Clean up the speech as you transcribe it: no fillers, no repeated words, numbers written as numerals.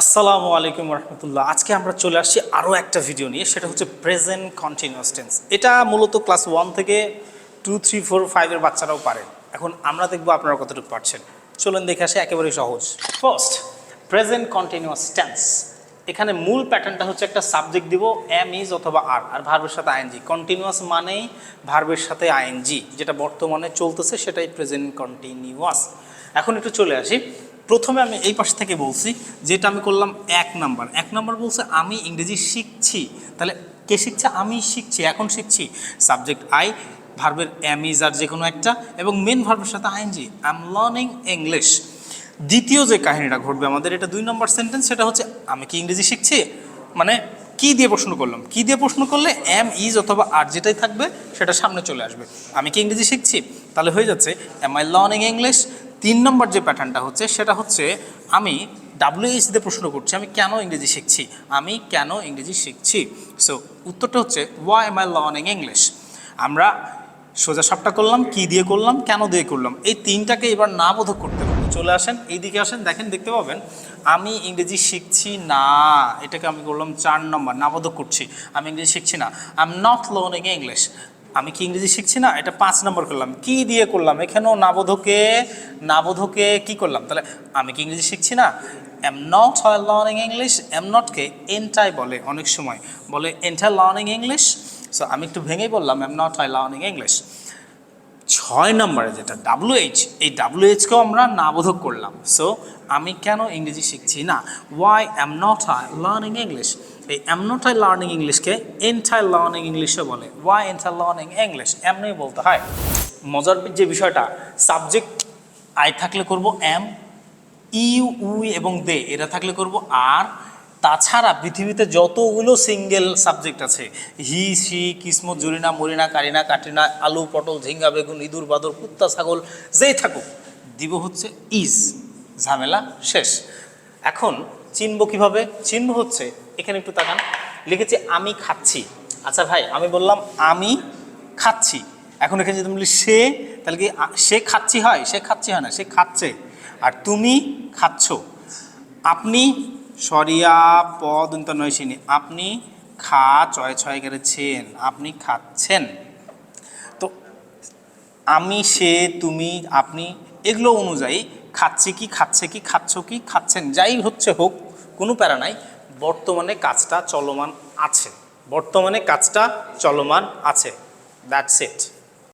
আসসালামু আলাইকুম রহমতুল্লাহ। আজকে আমরা চলে আসছি আরও একটা ভিডিও নিয়ে, সেটা হচ্ছে প্রেজেন্ট কন্টিনিউয়াস টেন্স। এটা মূলত ক্লাস 1 থেকে 2, 3, 4, 5-এর বাচ্চারাও পারে। এখন আমরা দেখবো আপনারা কতটুকু পারছেন। চলুন দেখে আসি, একেবারেই সহজ। First, present continuous tense. এখানে মূল প্যাটার্নটা হচ্ছে একটা সাবজেক্ট দিব, এম ইজ অথবা আর, আর ভার্বের সাথে আইএনজি। কন্টিনিউয়াস মানেই ভার্বের সাথে আইএনজি, যেটা বর্তমানে চলতেছে সেটাই প্রেজেন্ট কন্টিনিউয়াস। এখন একটু চলে আসি। প্রথমে আমি এই পাশ থেকে বলছি, যেটা আমি করলাম 1 নাম্বার বলছে আমি ইংরেজি শিখছি। তাহলে কে শিখছে? আমি শিখছি, এখন শিখছি। সাবজেক্ট আই, ভার্বের এম ইজ আর যে কোনো একটা, এবং মেন ভার্বের সাথে ING, I am learning English. দ্বিতীয় যে কাহিনীটা ঘটবে আমাদের, এটা 2 নম্বর সেন্টেন্স, সেটা হচ্ছে আমি কি ইংরেজি শিখছি। মানে কি দিয়ে প্রশ্ন করলাম, কি দিয়ে প্রশ্ন করলে এম ইজ অথবা আর যেটাই থাকবে সেটা সামনে চলে আসবে। আমি কি ইংরেজি শিখছি, তাহলে হয়ে যাচ্ছে এম আই লার্নিং ইংলিশ। 3 নম্বর যে প্যাটার্নটা হচ্ছে সেটা হচ্ছে আমি WH দিয়ে প্রশ্ন করছি, আমি কেন ইংরেজি শিখছি, আমি কেন ইংরেজি শিখছি। সো উত্তরটা হচ্ছে why am I learning English. আমরা সোজা সাপটা করলাম, কি দিয়ে করলাম, কেন দিয়ে করলাম, এই তিনটাকে এবার না বোধক করতে হবে। চলে আসেন, এইদিকে আসেন, দেখেন, দেখতে পাবেন আমি ইংরেজি শিখছি না, এটাকে আমি করলাম 4 নম্বর, না বোধক করছি, আমি ইংরেজি শিখছি না। I am not learning English. আমি কি ইংরেজি শিখছি না, এটা 5 নম্বর করলাম। কি দিয়ে করলাম, এখানেও নাবোধকে কি করলাম, তাহলে আমি কি ইংরেজি শিখছি না। Am not learning English, am নটকে এন্টাই বলে, অনেক সময় বলে এন্টাই লার্নিং ইংলিশ। সো আমি একটু ভেঙেই বললাম এম নট লার্নিং ইংলিশ। 6 নম্বরে যেটা WH, এই WHকেও আমরা নাবোধক করলাম। সো আমি কেন ইংরেজি শিখছি না, why am not learning English. এই এম নট লার্নিং ইংলিশকে এন্টাই লার্নিং ইংলিশও বলে। ওয়াই এন্টাই লার্নিং ইংলিশ, এমনি বলতে হয়। মজার যে বিষয়টা, সাবজেক্ট আই থাকলে করব এম, ইউ, উই এবং দে এরা থাকলে করব আর। তাছাড়া পৃথিবীতে যতগুলো সিঙ্গেল সাবজেক্ট আছে, হি, সি, কিসমত, জরিনা, মরিনা, কারিনা, কাটরিনা, আলু, পটল, ঝিঙ্গা, বেগুন, ইঁদুর, বাদর, কুত্তা, ছাগল, যেই থাকুক, দিব হচ্ছে ইজ। ঝামেলা শেষ। এখন চিনব কিভাবে? চিনব হচ্ছে, এখানে একটু তাকান, লিখেছি আমি খাচ্ছি। আচ্ছা ভাই, আমি বললাম আমি খাচ্ছি। এখন এখানে যদি বলি সে, তাহলে কি সে খাচ্ছি হয়? সে খাচ্ছি হয় না, সে খাচ্ছে। আর তুমি খাচ্ছ। আপনি সরিয়া পদ নয়সিনী, আপনি খা চয় ছয় করেছেন, আপনি খাচ্ছেন। তো আমি, সে, তুমি, আপনি এগুলো অনুযায়ী খাচ্ছি কি, খাচ্ছে কি, খাচ্ছ কি, খাচ্ছেন, যাই হচ্ছে হোক, কোনো প্যারা নাই। বর্তমানে কাজটা চলমান আছে, বর্তমানে কাজটা চলমান আছে। That's it.